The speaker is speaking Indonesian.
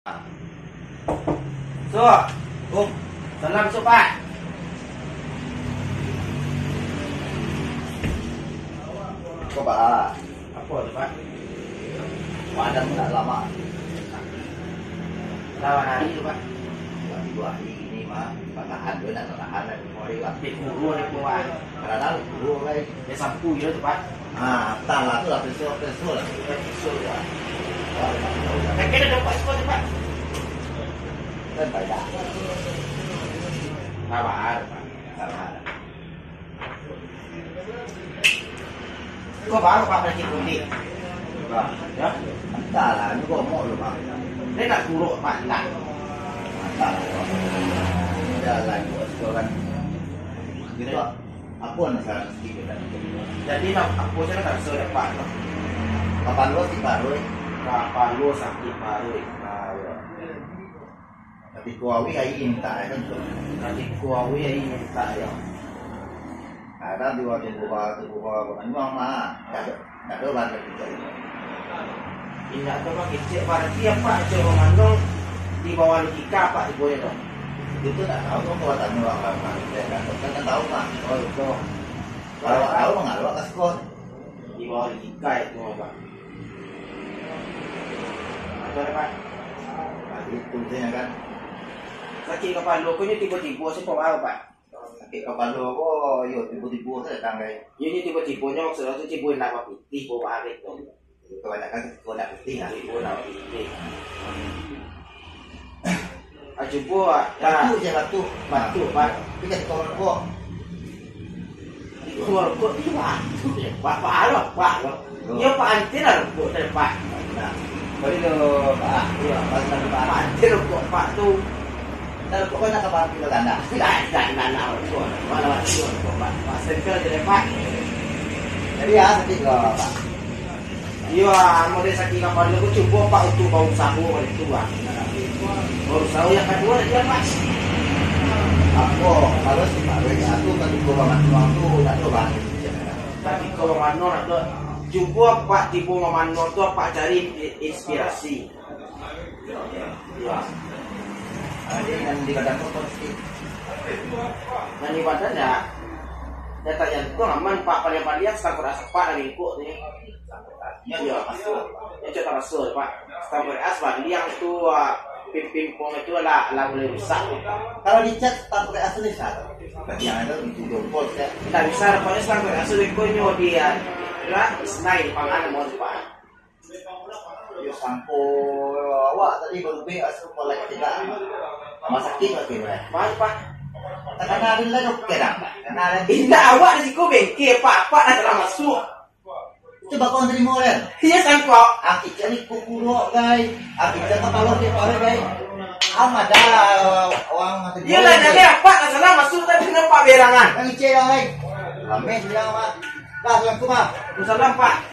So, salam so Pak. Kok Pak? Apa tu Pak? Padam tak lama. Lawan hari tu Pak. Dua hari ini mah tahan dulu nak tahan nak mori lah. Di guru ni puan. Karena dulu lagi. Dia sampu je tu Pak. Tak lah tu lah pesul lah. Pesul ya. Tak kena dapat sekolah tu Pak. Kan baik dah. Sabar Pak. Sabar. Kau baru Pak nak cikgu ni. Ya? Tak lah, ni kau mau lu Pak. Dia nak guru Pak tak. Tak lah. Dah lah buat sekolah. Gitu. Apa nak saran sikit dah. Jadi nak aku saya tak suruh Pak. Kapan lu sih Pak Roy? Kapan lu sakit Pak Roy? Tapi kau awi hari ini tak kan tu. Nanti gua awi ini tak ya. Ada dua tubuh anu mah. Tak ada lagi kita ini. Ini ada Pak kecil pada tiap Pak coba mandong di bawah logika Pak di boleh dong. Itu tak tahu kok kalau tanya orang kan tahu Pak. Oh itu. Kalau tahu mengalu ke sekolah. Di bawah logika itu Pak. Ada Pak. Itu dia kan. Sakit kepala lu ni tiba-tiba sebab apa Pak? Sakit kepala kok yo tiba-tiba saya tanggai. Ini tiba-tibanya maksudnya tu tiba nak apa putih bawa air tu. Kebanyakan kodak putih lah. Tiba nak putih. Aja buat. Batu je batu. Batu Pak. Kita tolong kok. Keluar kok di batu. Pak lo, Pak lo. Dia Pak antir lah kok dari Pak. Nah, beri lo Pak. Iya, pasal Pak. Antir kok Pak tu. Kalau kok nak kabar kita ganda. Tak nak kok. Mana tu kok Pak. Pak sekal je Pak. Jadi ya sakit lo Pak. Iya, mau dia sakit kepala lu cuba Pak untuk bau sabu itu Pak. Bau sabu yang kedua dia Pak. Aku kalau si Pak Roy satu tadi gua banget uang tu tak ada bang. Tapi kalau mana ada cuba Pak tipu mana tu Pak cari inspirasi. Ya. Ada yang di badan kok sikit. Dan ibadah dah. Data yang tu aman Pak paling-paling sekarang rasa Pak dari ikut ni. Ya, masuk. Ya cerita masuk Pak. Sekarang asal yang tu pimpin itu lah boleh rusak. Kalau dicat tak pakai asli satu. Yang ada itu jempol ya. Tak bisa pokoknya sekarang asal ikonyo dia. Lah snail pangan mau Pak. Yo sampo awak tadi baru be asal kolek kita. Sama sakit lagi ni. Pak. Karena ada lagi kerang. Karena ada Indah awak risiko bengke Pak nak telah masuk. coba kau terima orang. Iya sangkok. Aki cari kukulo guys. Aki cari kalau dia orang guys. Ada orang mati. Iya lah nanti apa salah masuk tadi kenapa berangan. Yang cewek guys. Kami bilang mah. Lah yang kuma. Salam Pak.